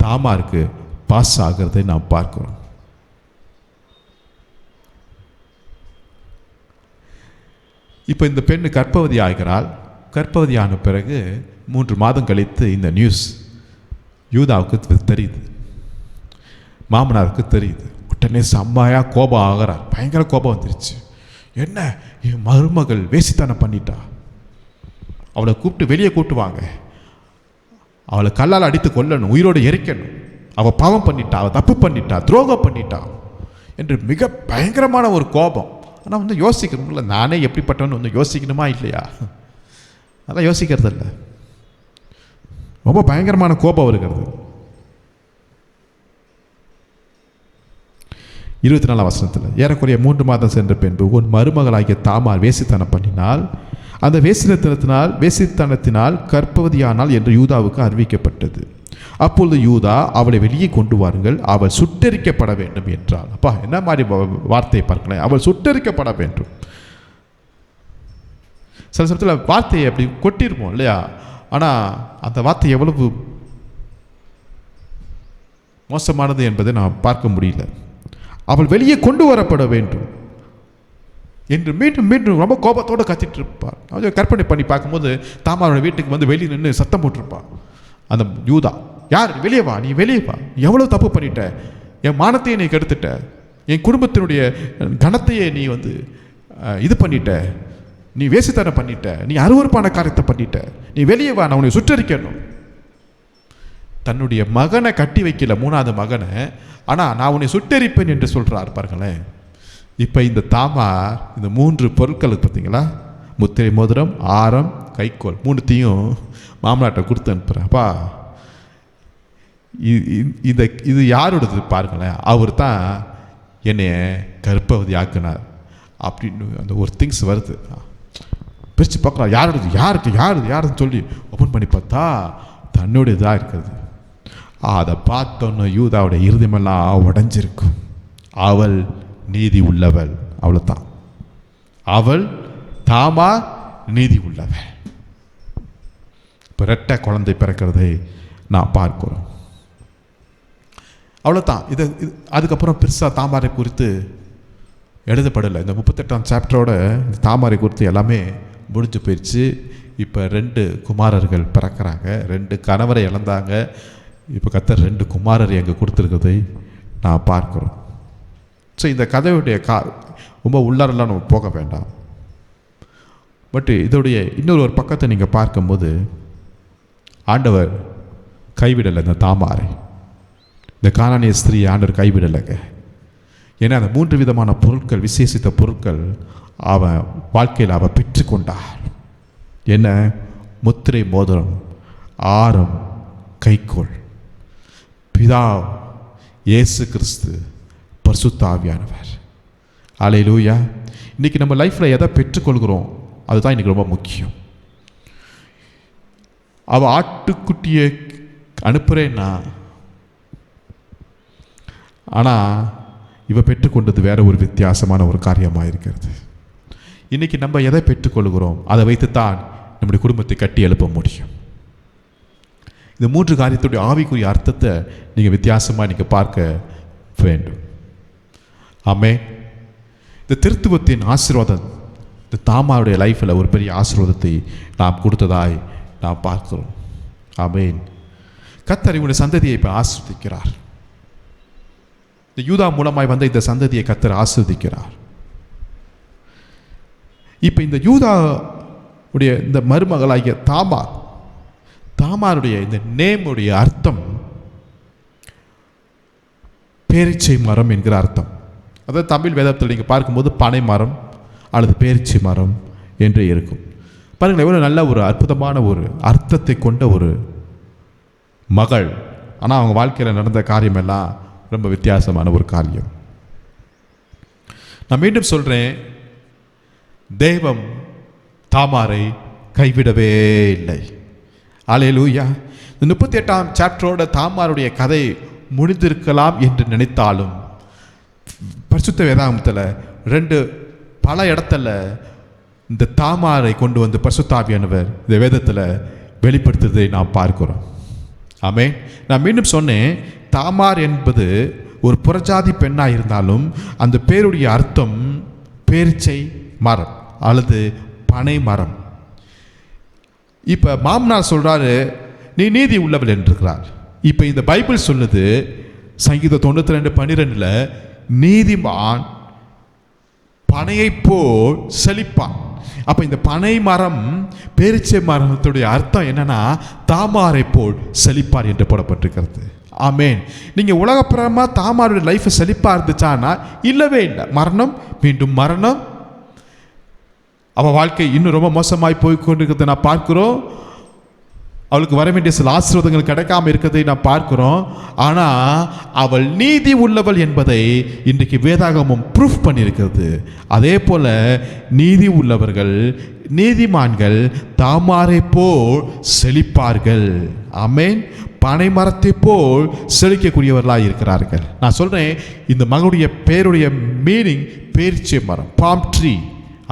தாமாருக்கு பாஸ் ஆகிறதை நாம் பார்க்கிறோம். இப்போ இந்த பெண்ணு கர்ப்பவதி ஆகிறாள். கர்ப்பவதியான பிறகு 3 மாதம் கழித்து இந்த நியூஸ் யூதாவுக்கு தெரியுது, மாமனாருக்கு தெரியுது. உடனே செம்மையாக கோபம் ஆகிறார், பயங்கர கோபம் வந்துருச்சு. என்ன, என் மருமகள் வேசித்தனம் பண்ணிட்டா, அவளை கூப்பிட்டு வெளியே கூட்டுவாங்க, அவளை கல்லால் அடித்து கொல்லணும், உயிரோடு எரிக்கணும், அவள் பாவம் பண்ணிட்டா, அவள் தப்பு பண்ணிட்டா, துரோகம் பண்ணிட்டா என்று மிக பயங்கரமான ஒரு கோபம். ஆனால் வந்து யோசிக்கணும்ல, நானே எப்படிப்பட்டவன்னு வந்து யோசிக்கணுமா இல்லையா? அதெல்லாம் யோசிக்கிறது இல்லை. ரொம்ப பயங்கரமான கோபம் வருகிறது. 24ஆம் வசனத்தில், ஏறக்குறைய 3 மாதம் சென்ற பின்பு உன் மருமகளாகிய தாமார் வேசித்தனம் பண்ணினால் அந்த வேசித்தனத்தினால் கர்ப்பவதியானால் என்று யூதாவுக்கு அறிவிக்கப்பட்டது. அப்பொழுது யூதா, அவளை வெளியே கொண்டு வாருங்கள், அவள் சுட்டெரிக்கப்பட வேண்டும் என்றாள். அப்பா, என்ன மாதிரி வார்த்தையை பார்க்கலாம், அவள் சுட்டெரிக்கப்பட வேண்டும். சில சமயத்தில் வார்த்தையை அப்படி கொட்டிருப்போம் இல்லையா? ஆனால் அந்த வார்த்தை எவ்வளவு மோசமானது என்பதை நாம் பார்க்க முடியல. அவள் வெளியே கொண்டு வரப்பட வேண்டும் என்று மீண்டும் மீண்டும் ரொம்ப கோபத்தோடு கத்திட்டு இருப்பார். அவள் கற்பனை பண்ணி பார்க்கும்போது தாமாரோட வீட்டுக்கு வந்து வெளியே நின்று சத்தம் போட்டிருப்பான் அந்த யூதா. யார், வெளியே வா, நீ வெளியே வா, நீ எவ்வளோ தப்பு பண்ணிட்ட, என் மானத்தையே நீ கெடுத்துட்ட, என் குடும்பத்தினுடைய கணத்தையே நீ வந்து இது பண்ணிட்ட, நீ வேசித்தனம் பண்ணிட்ட, நீ அருவருப்பான காரியத்தை பண்ணிட்ட, நீ வெளியே வா, நான் உன்னை சுற்றறிக்கணும். தன்னுடைய மகனை கட்டி வைக்கல, 3வது மகனை, ஆனால் நான் உன்னை சுட்டெரிப்பேன் என்று சொல்கிறார் பாருங்களேன். இப்போ இந்த தாமார் இந்த 3 பொருட்களுக்கு பார்த்தீங்களா, முத்திரை மோதிரம், ஆரம், கைக்கோல், 3த்தையும் மாமனாட்டை கொடுத்து அனுப்புகிறேன். அப்பா, இது யாரோடது பாருங்களேன், அவர் தான் என்னை கர்ப்பவதி ஆக்கினார் அப்படின்னு அந்த ஒரு திங்ஸ் வருது. பிரித்து பார்க்கலாம், யாருன்னு சொல்லி ஓப்பன் பண்ணி பார்த்தா தன்னுடைய இதாக இருக்கிறது. அதை பார்த்தோன்னு யூதாவோட இருதயமெல்லாம் உடஞ்சிருக்கும். அவள் நீதி உள்ளவள், அவ்வளோதான். அவள் தாமார் நீதி உள்ளவள். இப்போ 2 குழந்தை பிறக்கிறதை நான் பார்க்கிறோம். அவ்வளோதான். அதுக்கப்புறம் பெருசாக தாமாரை குறித்து எழுதப்படலை. இந்த 38ஆம் சாப்டரோட இந்த தாமாரை குறித்து எல்லாமே முடிஞ்சு போயிடுச்சு. இப்போ 2 குமாரர்கள் பிறக்கிறாங்க. 2 கணவரை இழந்தாங்க. இப்போ கர்த்தர் 2 குமாரரை எங்கே கொடுத்துருக்கிறதை நான் பார்க்குறோம். ஸோ இந்த கதையுடைய ரொம்ப உள்ளாரெல்லாம் நம்ம போக வேண்டாம். பட் இதோடைய இன்னொரு பக்கத்தை நீங்கள் பார்க்கும்போது ஆண்டவர் கைவிடலை இந்த தாமாரை, இந்த கானானிய ஸ்திரீயை ஆண்டவர் கைவிடலைங்க. ஏன்னா அந்த 3 விதமான பொருட்கள், விசேஷித்த பொருட்கள் அவன் வாழ்க்கையில் அவன் பெற்றுக்கொண்டார். என்ன? முத்திரை மோதிரம், ஆரம், கைக்கோள். பிதா, இயேசு கிறிஸ்து, பரிசுத்த ஆவியானவர். அல்லேலூயா. இன்றைக்கி நம்ம லைஃப்பில் எதை பெற்றுக்கொள்கிறோம் அதுதான் இன்றைக்கி ரொம்ப முக்கியம். அவள் ஆட்டுக்குட்டியை அனுப்புகிறேன்னா, ஆனால் இவ பெற்றுக்கொண்டது வேற ஒரு வித்தியாசமான ஒரு காரியமாக இருக்கிறது. இன்றைக்கி நம்ம எதை பெற்றுக்கொள்கிறோம் அதை வைத்துத்தான் நம்முடைய குடும்பத்தை கட்டி எழுப்ப முடியும். இந்த 3 காரியத்துடைய ஆவிக்குரிய அர்த்தத்தை நீங்கள் வித்தியாசமாக நீங்கள் பார்க்க வேண்டும். ஆமென். இந்த திருத்துவத்தின் ஆசீர்வாதம் இந்த தாமாருடைய லைஃப்பில் ஒரு பெரிய ஆசீர்வாதத்தை நாம் கொடுத்ததாய் நாம் பார்க்கிறோம். ஆமென். கர்த்தர் இவனுடைய சந்ததியை இப்போ ஆசீர்வதிக்கிறார். இந்த யூதா மூலமாய் வந்த இந்த சந்ததியை கர்த்தர் ஆசீர்வதிக்கிறார். இப்போ இந்த யூதா உடைய இந்த மருமகளாகிய தாமாருடைய இந்த நேமுடைய அர்த்தம் பேரிச்சை மரம் என்கிற அர்த்தம். அதாவது தமிழ் வேதத்தில் நீங்கள் பார்க்கும்போது பனை மரம் அல்லது பேரிச்சை மரம் என்று இருக்கும். பாருங்கள், எவ்வளோ நல்ல ஒரு அற்புதமான ஒரு அர்த்தத்தை கொண்ட ஒரு மகள். ஆனால் அவங்க வாழ்க்கையில் நடந்த காரியமெல்லாம் ரொம்ப வித்தியாசமான ஒரு காரியம். நான் மீண்டும் சொல்கிறேன், தெய்வம் தாமாரை கைவிடவே இல்லை. அல்லேலூயா. இந்த 38ஆம் சாப்டரோட தாமாருடைய கதை முடிந்திருக்கலாம் என்று நினைத்தாலும் பரிசுத்த வேதாகமத்தில் பல இடத்துல இந்த தாமாரை கொண்டு வந்து பரிசுத்த ஆவியானவர் இந்த வேதத்தில் வெளிப்படுத்துவதை நாம் பார்க்கிறோம். ஆமென். நான் மீண்டும் சொன்னேன், தாமார் என்பது ஒரு புறஜாதி பெண்ணாக இருந்தாலும் அந்த பேருடைய அர்த்தம் பேரிச்சை மரம் அல்லது பனை மரம். இப்போ மாமனார் சொல்கிறாரு, நீ நீதி உள்ளவள் என்றிருக்கிறார். இப்போ இந்த பைபிள் சொல்லுது சங்கீதம் 92:12 நீதிமான் பனையை போல் செழிப்பான். அப்போ இந்த பனை மரம் பேரிச்சை மரத்துடைய அர்த்தம் என்னன்னா தாமாரை போல் செழிப்பார் என்று போடப்பட்டிருக்கிறது. ஆமென். நீங்கள் உலகப்புறமாக தாமாருடைய லைஃப் செழிப்பாக இருந்துச்சானா இல்லவே இல்லை. மரணம், மீண்டும் மரணம். அவள் வாழ்க்கை இன்னும் ரொம்ப மோசமாய் போய் கொண்டிருக்கிறத நான் பார்க்கிறோம். அவளுக்கு வர வேண்டிய சில ஆசீர்வாதங்கள் கிடைக்காம இருக்கிறதை நான் பார்க்கிறோம். ஆனால் அவள் நீதி உள்ளவள் என்பதை இன்றைக்கு வேதாகமம் ப்ரூஃப் பண்ணியிருக்கிறது. அதே போல நீதி உள்ளவர்கள், நீதிமான்கள் தாமாரை போல் செழிப்பார்கள். ஆமென். பனை மரத்தை போல் செழிக்கக்கூடியவர்களாக இருக்கிறார்கள். நான் சொல்கிறேன், இந்த மகளுடைய பேருடைய மீனிங் பேரிச்சை மரம், பாம் ட்ரீ.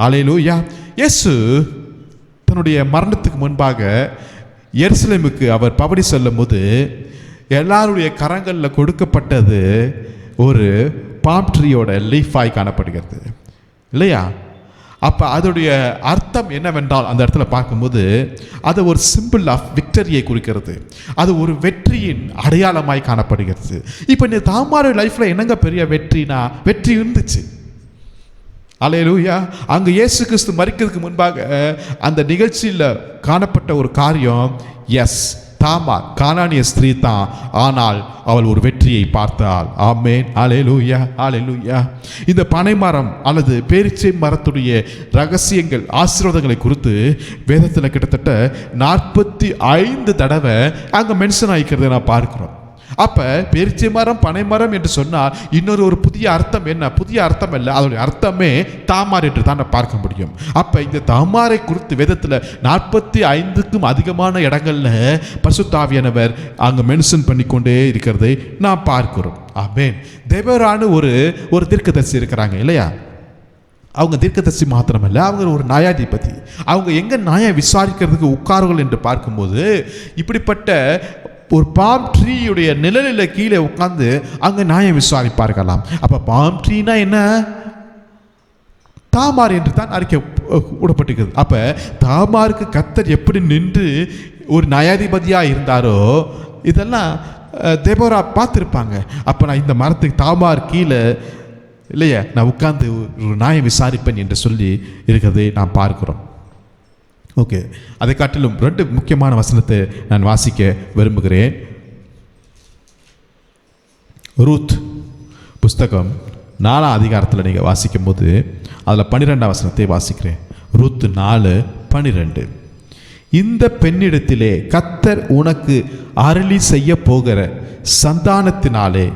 அல்லேலூயா. இயேசு தன்னுடைய மரணத்துக்கு முன்பாக எருசலேமுக்கு அவர் பவனி செல்லும் போது எல்லாருடைய கரங்களில் கொடுக்கப்பட்டது ஒரு பாம் ட்ரீயோட லீஃபாய் காணப்படுகிறது இல்லையா? அப்போ அதோடைய அர்த்தம் என்னவென்றால் அந்த இடத்துல பார்க்கும்போது அது ஒரு சிம்பிள் ஆஃப் விக்டரியை குறிக்கிறது. அது ஒரு வெற்றியின் அடையாளமாய் காணப்படுகிறது. இப்போ இந்த தாமார் லைஃப்பில் என்னங்க பெரிய வெற்றினா, வெற்றி இருந்துச்சு. அல்லேலூயா. அங்கே இயேசு கிறிஸ்து மரிக்கிறதுக்கு முன்பாக அந்த நிகழ்ச்சியில் காணப்பட்ட ஒரு காரியம், எஸ், தாமார் கானானிய ஸ்திரீ தான், ஆனால் அவள் ஒரு வெற்றியை பார்த்தாள். ஆமென். அல்லேலூயா, அல்லேலூயா. இந்த பனைமரம் அல்லது பேரிச்சை மரத்துடைய ரகசியங்கள், ஆசீர்வாதங்களை குறித்து வேதத்தில் கிட்டத்தட்ட 45 தடவை அங்கே மென்ஷன் ஆகிக்கிறத நான் பார்க்கிறோம். அப்போ பேரிச்சை மரம் பனை மரம் என்று சொன்னால் இன்னொரு புதிய அர்த்தம் என்ன? புதிய அர்த்தம் இல்லை, அதோடைய அர்த்தமே தாமார் என்று தான் பார்க்க முடியும். அப்போ இந்த தாமாரை குறித்து வேதத்தில் 45க்கும் அதிகமான இடங்களில் பரிசுத்த ஆவியானவர் அங்கே மென்ஷன் பண்ணிக்கொண்டே இருக்கிறதை நாம் பார்க்கிறோம். ஆமென். தேவரான ஒரு தீர்க்கதரிசி இருக்கிறாங்க இல்லையா? அவங்க தீர்க்கதரிசி மாத்திரமல்ல, அவங்க ஒரு நியாயாதிபதி. அவங்க எங்கே நியாயம் விசாரிக்கிறதுக்கு உட்கார்கள் என்று பார்க்கும்போது இப்படிப்பட்ட ஒரு பாம் ட்ரீயுடைய நிழலில் கீழே உட்கார்ந்து அங்கே நியாயம் விசாரிப்பார்களாம். அப்போ பாம் ட்ரீனா என்ன? தாமார் என்று தான் விடப்பட்டிருக்கிறது. அப்போ தாமாருக்கு கர்த்தர் எப்படி நின்று ஒரு நியாயாதிபதியாக இருந்தாரோ இதெல்லாம் தேபோரா பார்த்துருப்பாங்க. அப்போ நான் இந்த மரத்துக்கு தாமார் கீழே இல்லையா நான் உட்கார்ந்து ஒரு நியாயம் விசாரிப்பேன் என்று சொல்லி இருக்கிறதை நாம் பார்க்கிறோம். ஓகே, அதை காட்டிலும் 2 முக்கியமான வசனத்தை நான் வாசிக்க விரும்புகிறேன். ரூத் புஸ்தகம் 4ஆம் அதிகாரத்தில் நீங்கள் வாசிக்கும் போது அதில் 12ஆம் வசனத்தை வாசிக்கிறேன். ரூத் 4:12. இந்த பெண்ணிடத்திலே கர்த்தர் உனக்கு அருளி செய்ய போகிற சந்தானத்தினாலே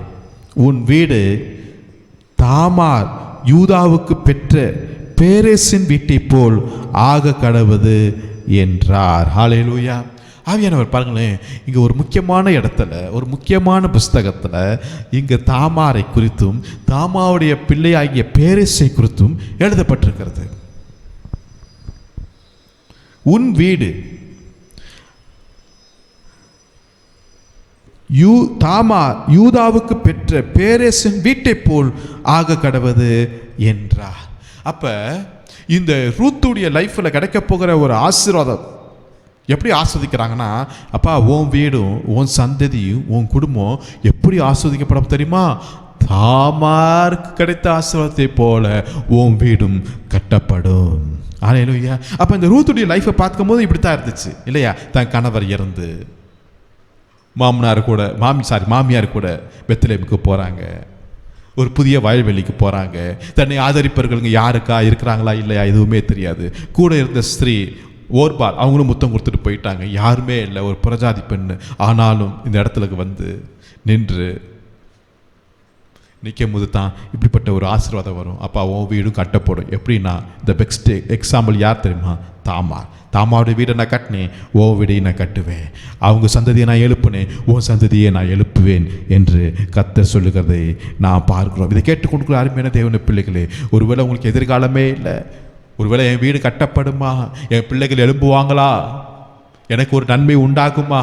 உன் வீடு தாமார் யூதாவுக்கு பெற்ற பேரேசின் வீட்டை போல் ஆக கடவுது என்றார். ஹல்லேலூயா. ஆவியானவர் பாருங்களேன், இங்கே ஒரு முக்கியமான இடத்துல ஒரு முக்கியமான புஸ்தகத்தில் இங்கே தாமாரை குறித்தும் தாமாவுடைய பிள்ளையாகிய பேரேசை குறித்தும் எழுதப்பட்டிருக்கிறது. உன் வீடு தாமார் யூதாவுக்கு பெற்ற பேரேசின் வீட்டை போல் ஆக கடவது என்றார். அப்ப இந்த ரூத்துடைய லைஃப்ல கிடைக்க போகிற ஒரு ஆசீர்வாதம் எப்படி ஆஸ்வதிக்கிறாங்கன்னா, அப்பா உன் வீடும் உன் சந்ததியும் உன் குடும்பம் எப்படி ஆஸ்வதிக்கப்படும் தெரியுமா? தாமாருக்கு கிடைத்த ஆசீர்வாதத்தை போல உன் வீடும் கட்டப்படும். ஹல்லேலூயா. அப்ப இந்த ரூத்துடைய லைஃப்பை பார்க்கும்போது இப்படித்தான் இருந்துச்சு இல்லையா? தன் கணவர் இறந்து மாமியார் கூட பெத்லெஹேமுக்கு போகிறாங்க, ஒரு புதிய வயல்வெளிக்கு போகிறாங்க. தன்னை ஆதரிப்பவர்களுங்க யாருக்கா இருக்கிறாங்களா இல்லையா எதுவுமே தெரியாது. கூட இருந்த ஸ்திரீ ஓர்பால் அவங்களும் முத்தம் கொடுத்துட்டு போயிட்டாங்க, யாருமே இல்லை, ஒரு புறஜாதி பெண்ணு. ஆனாலும் இந்த இடத்துக்கு வந்து நின்று நிற்கும் போது தான் இப்படிப்பட்ட ஒரு ஆசீர்வாதம் வரும். அப்பா உன் வீடும் கட்டப்படும். எப்படின்னா இந்த பெஸ்ட் எக்ஸாம்பிள் யார் தெரியுமா? தாமாவுடைய வீடை நான் கட்டினேன், ஓ வீடையை நான் கட்டுவேன். அவங்க சந்ததியை நான் எழுப்புனேன், ஓ சந்ததியை நான் எழுப்புவேன் என்று கர்த்தர் சொல்லுகிறதை நான் பார்க்கிறோம். இதை கேட்டுக்கொண்டு அருமையான தேவனுடைய பிள்ளைகளே, ஒருவேளை உங்களுக்கு எதிர்காலமே இல்லை, ஒருவேளை என் வீடு கட்டப்படுமா, என் பிள்ளைகள் எழும்புவாங்களா, எனக்கு ஒரு நன்மை உண்டாகுமா,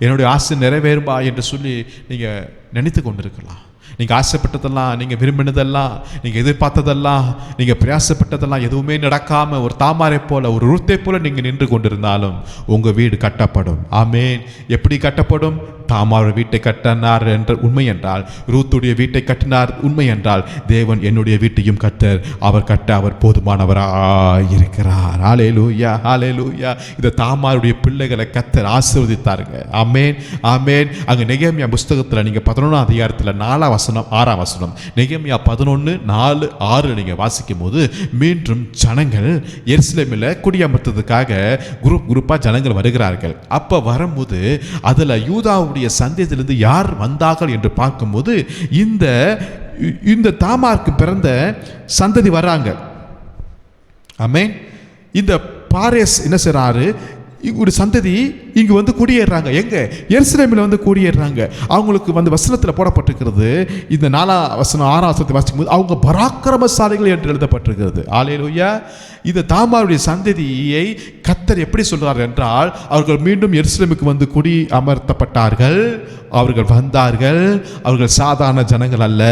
என்னுடைய ஆசை நிறைவேறுமா என்று சொல்லி நீங்கள் நினைத்து கொண்டிருக்கலாம். நீங்கள் ஆசைப்பட்டதெல்லாம், நீங்கள் விரும்பினதெல்லாம், நீங்கள் எதிர்பார்த்ததெல்லாம், நீங்கள் பிரயாசப்பட்டதெல்லாம் எதுவுமே நடக்காமல் ஒரு தாமாரை போல ஒரு ரூத்தை போல நீங்கள் நின்று கொண்டிருந்தாலும் உங்கள் வீடு கட்டப்படும். ஆமேன். எப்படி கட்டப்படும்? தாமார் வீட்டை கட்டினார் என்ற உண்மை என்றால், ரூத்துடைய வீட்டை கட்டினார் உண்மை என்றால், தேவன் என்னுடைய வீட்டையும் கர்த்தர் அவர் கட்ட அவர் போதுமானவராயிருக்கிறார். ஹல்லேலூயா, ஹல்லேலூயா. இந்த தாமாருடைய பிள்ளைகளை கர்த்தர் ஆசீர்வதித்தாருங்க. ஆமேன், ஆமேன். அங்கே நெகேமியா புஸ்தகத்தில் நீங்கள் 11ஆம் அதிகாரத்தில் 4ஆம் வசனம் 6ஆம் வசனம், நெகேமியா 11:4-6 நீங்கள் வாசிக்கும் போது, மீண்டும் ஜனங்கள் எருசலேமில் குடியமர்த்ததுக்காக குரூப்பாக ஜனங்கள் வருகிறார்கள். அப்போ வரும்போது அதில் யூதாவுடைய சந்ததியிலிருந்து யார் வந்தார்கள் என்று பார்க்கும்போது இந்த தாமாருக்கு பிறந்த சந்ததி வர்றாங்க. ஆமென். இந்த பாரேஸ் என்ன செய்றாரு? ஒரு சந்ததி இங்கு வந்து குடியேறாங்க. எங்க? எருசலேமில் வந்து குடியேறாங்க. அவங்களுக்கு வந்து வசனத்தில் போடப்பட்டிருக்கிறது. இந்த 4ஆம் வசனம் 6ஆம் வசனத்தை வாசிக்கும் போது அவங்க பராக்கிரமசாலிகள் என்று எழுதப்பட்டிருக்கிறது. ஹல்லேலூயா. இந்த தாமாருடைய சந்ததியை கர்த்தர் எப்படி சொல்றார் என்றால், அவர்கள் மீண்டும் எருசலேமுக்கு வந்து குடி அமர்த்தப்பட்டார்கள். அவர்கள் வந்தார்கள். அவர்கள் சாதாரண ஜனங்கள் அல்ல,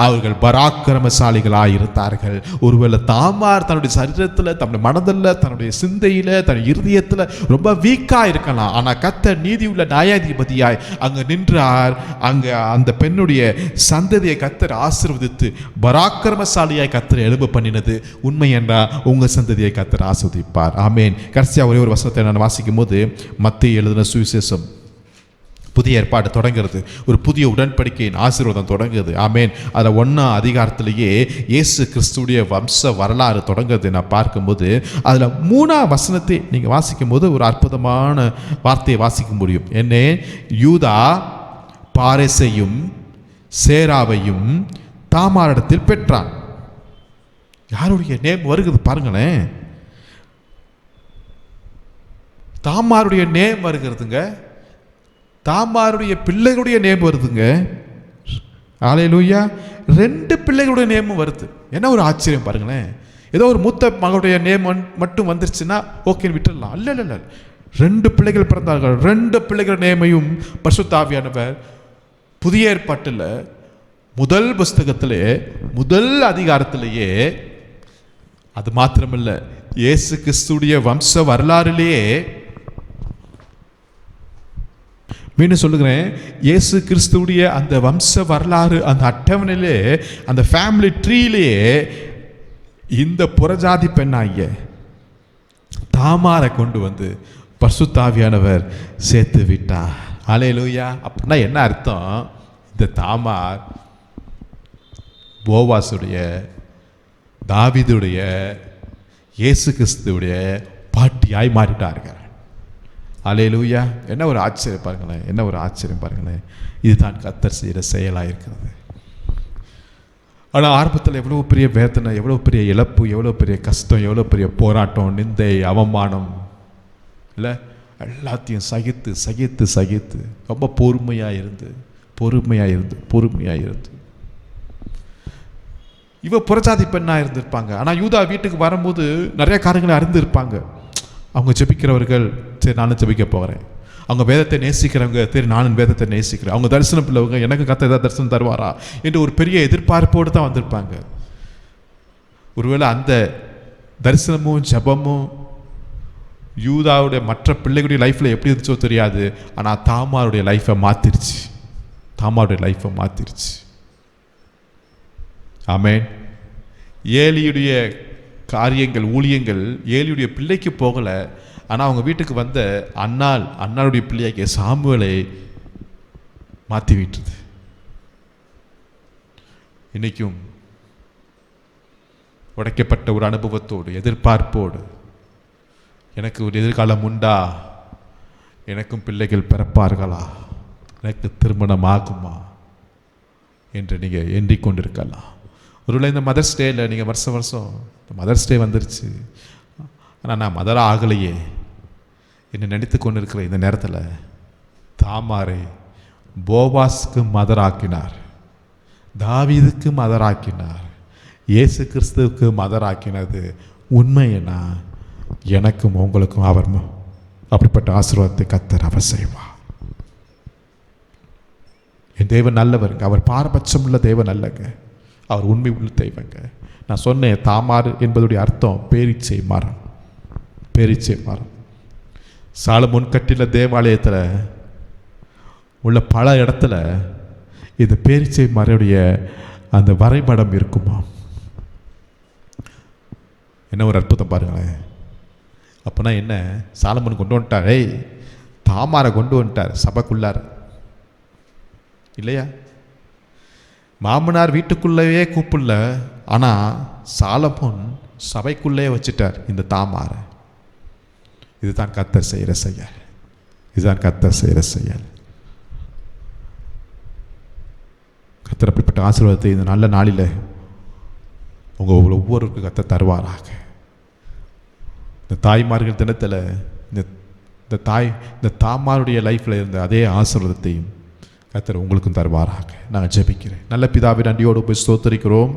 அவர்கள் பராக்கிரமசாலிகளாக இருந்தார்கள். ஒருவேளை தாமார் தன்னுடைய சரீரத்தில், தன்னுடைய மனதில், தன்னுடைய சிந்தையில், தன் இருதயத்தில் ரொம்ப வீக்காக இருக்கலாம். ஆனால் கர்த்தர் நீதியுள்ள நியாயாதிபதியாய் அங்கே நின்றார். அங்கே அந்த பெண்ணுடைய சந்ததியை கர்த்தர் ஆசீர்வதித்து பராக்கிரமசாலியாய் கர்த்தர் எழும்ப பண்ணினது உண்மை என்றால் உங்கள் சந்ததியை கர்த்தர் ஆசீர்வதிப்பார். ஆமேன். கடைசியாக ஒரே ஒரு வசனத்தை நான் வாசிக்கும் போது, மத்தேயு எழுதின சுவிசேஷம் புதிய ஏற்பாடு தொடங்குறது, ஒரு புதிய உடன்படிக்கையின் ஆசீர்வாதம் தொடங்குது. ஆமேன். அதில் 1ஆம் அதிகாரத்திலேயே இயேசு கிறிஸ்துடைய வம்ச வரலாறு தொடங்குறது நான் பார்க்கும்போது, அதில் 3ஆம் வசனத்தை நீங்கள் வாசிக்கும் போது ஒரு அற்புதமான வார்த்தையை வாசிக்க முடியும். என்ன? யூதா பாரேசையும் சேராவையும் தாமாரிடத்தில் பெற்றான். யாருடைய நேம் வருகிறது பாருங்களேன். தாமாருடைய நேம் வருகிறதுங்க. தாமாருடைய பிள்ளைகளுடைய நேம் வருதுங்க. ஹல்லேலூயா. 2 பிள்ளைகளுடைய நேமும் வருது. என்ன ஒரு ஆச்சரியம் பாருங்களேன். ஏதோ ஒரு மூத்த மகளுடைய நேம் மட்டும் வந்துருச்சுன்னா ஓகேன்னு விட்டுடலாம். அல்ல இல்ல இல்ல, 2 பிள்ளைகள் பிறந்தார்கள். 2 பிள்ளைகள் நேமையும் பரிசுத்த ஆவியானவர் புதிய ஏற்பாட்டில் முதல் புஸ்தகத்திலே முதல் அதிகாரத்திலேயே அது மாத்திரமல்ல, இயேசு கிறிஸ்துடைய வம்ச வரலாறிலேயே, மீண்டும் சொல்லுகிறேன், இயேசு கிறிஸ்துடைய அந்த வம்ச வரலாறு, அந்த அட்டவணையிலே, அந்த ஃபேமிலி ட்ரீலேயே இந்த புறஜாதி பெண்ணாகிய தாமாரை கொண்டு வந்து பரிசுத்த ஆவியானவர் சேர்த்து விட்டார். அல்லேலூயா. அப்படின்னா என்ன அர்த்தம்? இந்த தாமார் போவாசுடைய, தாவீதுடைய, இயேசு கிறிஸ்துடைய பாட்டியாய் மாறிட்டார்கள். அல்லேலூயா. என்ன ஒரு ஆச்சரியம் பாருங்களேன், என்ன ஒரு ஆச்சரியம் பாருங்களேன். இதுதான் கர்த்தர் செய்கிற செயலாக இருக்கிறது. ஆனால் ஆரம்பத்தில் எவ்வளோ பெரிய வேதனை, எவ்வளோ பெரிய இழப்பு, எவ்வளோ பெரிய கஷ்டம், எவ்வளோ பெரிய போராட்டம், நிந்தை, அவமானம் இல்லை, எல்லாத்தையும் சகித்து சகித்து சகித்து ரொம்ப பொறுமையாக இருந்து இவ புறஜாதி பெண்ணாக இருந்திருப்பாங்க. ஆனால் யூதா வீட்டுக்கு வரும்போது நிறைய காரியங்களை அறிந்திருப்பாங்க. அவங்க ஜெபிக்கிறவர்கள், சரி நானும் ஜெபிக்க போகிறேன். அவங்க வேதத்தை நேசிக்கிறவங்க, சரி நானும் வேதத்தை நேசிக்கிறேன். அவங்க தரிசனம் பிள்ளவங்க, எனக்கு கர்த்தர் ஏதாவது தரிசனம் தருவாரா என்று ஒரு பெரிய எதிர்பார்ப்போடு தான் வந்திருப்பாங்க. ஒருவேளை அந்த தரிசனமும் ஜபமும் யூதாவுடைய மற்ற பிள்ளைகளுடைய லைஃப்பில் எப்படி இருந்துச்சோ தெரியாது. ஆனால் தாமாருடைய லைஃப்பை மாற்றிருச்சு. ஆமென். ஏலியுடைய காரியங்கள், ஊழியங்கள் ஏலியுடைய பிள்ளைக்கு போகலை. ஆனால் அவங்க வீட்டுக்கு வந்த அண்ணாளுடைய பிள்ளையாகிய சாமுவேலை மாற்றி விட்டுது. இன்னைக்கும் உடைக்கப்பட்ட ஒரு அனுபவத்தோடு, எதிர்பார்ப்போடு, எனக்கு ஒரு எதிர்காலம் உண்டா, எனக்கும் பிள்ளைகள் பிறப்பார்களா, எனக்கு திருமணம் ஆகுமா என்று நீங்கள் எண்ணிக்கொண்டிருக்கலாம். ஒருவேளை இந்த மதர்ஸ் டேயில் நீங்கள் வருஷம் மதர்ஸ் டே வந்துருச்சு, ஆனால் நான் மதராக ஆகலையே என்று நினைத்து கொண்டு இருக்கிற இந்த நேரத்தில் தாமாரை போவாஸ்க்கு மதராக்கினார், தாவீதுக்கு மதராக்கினார், இயேசு கிறிஸ்துவுக்கு மதராக்கினது உண்மைன்னா எனக்கும் உங்களுக்கும் அவர் அப்படிப்பட்ட ஆசீர்வாதத்தை கர்த்தர் அவர் செய்வார். என் தேவன் நல்லவருங்க. அவர் பாரபட்சம் உள்ள தேவன் அல்லங்க, அவர் உண்மை உள்ள தெய்வங்க. நான் சொன்னேன், தாமார் என்பதுடைய அர்த்தம் பேரீச்சை மரம். சாலமோன் கட்டில தேவாலயத்தில் உள்ள பல இடத்துல இந்த பேரீச்சை மரடைய அந்த வரைபடம் இருக்குமா? என்ன ஒரு அற்புதம் பாருங்களேன். அப்போனா என்ன, சாலமோன் கொண்டு வந்துட்டார், தாமாரை கொண்டு வந்துட்டார் சபைக்குள்ளார் இல்லையா? மாமனார் வீட்டுக்குள்ளேயே கூப்பிடல, ஆனால் சாலமோன் சபைக்குள்ளே வச்சுட்டார் இந்த தாமாரை. இதுதான் கர்த்தர் செய்கிற செயல். கர்த்தர் அப்படிப்பட்ட ஆசீர்வாதத்தை இந்த நல்ல நாளில் உங்கள் ஒவ்வொருவருக்கும் கர்த்தர் தருவாராக. இந்த தாய்மார்கள் தினத்தில் இந்த தாமாருடைய லைஃப்பில் இருந்த அதே ஆசீர்வாதத்தையும் கர்த்தர் உங்களுக்கும் தருவாராக. நான் ஜெபிக்கிறேன். நல்ல பிதாவை நன்றியோடு போய் ஸ்தோத்திரிக்கிறோம்.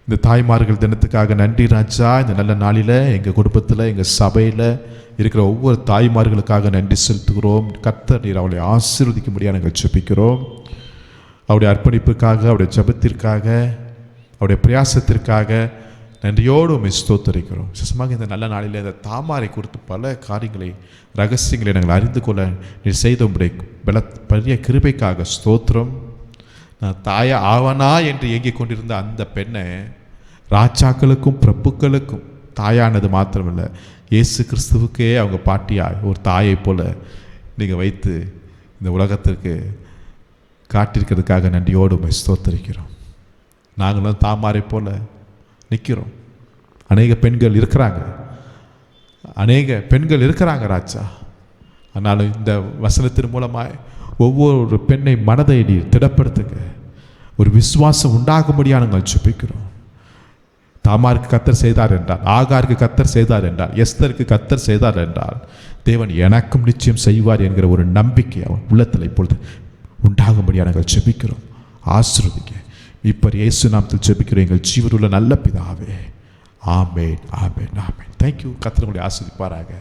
இந்த தாய்மார்கள் தினத்துக்காக நன்றி ராஜா. இந்த நல்ல நாளில் எங்கள் குடும்பத்தில், எங்கள் சபையில் இருக்கிற ஒவ்வொரு தாய்மார்களுக்காக நன்றி செலுத்துகிறோம். கர்த்தர் நீர் அவளை ஆசீர்வதிக்க முடியாது நாங்கள் ஜெபிக்கிறோம். அவருடைய அர்ப்பணிப்புக்காக, அவருடைய ஜெபத்திற்காக, அவருடைய பிரயாசத்திற்காக நன்றியோடு உம்மை ஸ்தோத்திரிக்கிறோம். விசேஷமாக இந்த நல்ல நாளில் இந்த தாமாரை குறித்து பல காரியங்களை, ரகசியங்களை நாங்கள் அறிந்து கொள்ள நீர் செய்த உம்முடைய பெரிய கிருபைக்காக ஸ்தோத்திரம். நான் தாயா ஆவனா என்று ஏங்கிக் கொண்டிருந்த அந்த பெண்ணை ராஜாக்களுக்கும் பிரபுக்களுக்கும் தாயானது மாத்திரமில்லை, இயேசு கிறிஸ்துவுக்கே அவங்க பாட்டியாய் ஒரு தாயை போல நீங்கள் வைத்து இந்த உலகத்திற்கு காட்டிருக்கிறதுக்காக நன்றியோடு உம்மை ஸ்தோத்திரிக்கிறோம். நாங்களும் தாமாரை போல நிற்கிறோம். அநேக பெண்கள் இருக்கிறாங்க ராஜா. ஆனாலும் இந்த வசனத்தின் மூலமாய் ஒவ்வொரு பெண்ணை மனதை திடப்படுத்துங்க, ஒரு விசுவாசம் உண்டாகும்படியாக நாங்கள் ஜெபிக்கிறோம். தாமாருக்கு கர்த்தர் செய்தார் என்றால், ஆகாருக்கு கர்த்தர் செய்தார் என்றால், எஸ்தருக்கு கர்த்தர் செய்தார் என்றால், தேவன் எனக்கும் நிச்சயம் செய்வார் என்கிற ஒரு நம்பிக்கை அவன் உள்ளத்தில் இப்பொழுது உண்டாகும்படியாக நாங்கள் ஜெபிக்கிறோம். ஆசீர்வதிங்க. இப்போ இயேசு நாமத்தில் ஜெபிக்கிறோம் எங்கள் ஜீவனுள்ள நல்ல பிதாவே. ஆமென், ஆமென், ஆமென். தேங்க்யூ. கர்த்தர் உங்களை ஆசீர்வதிப்பாராக.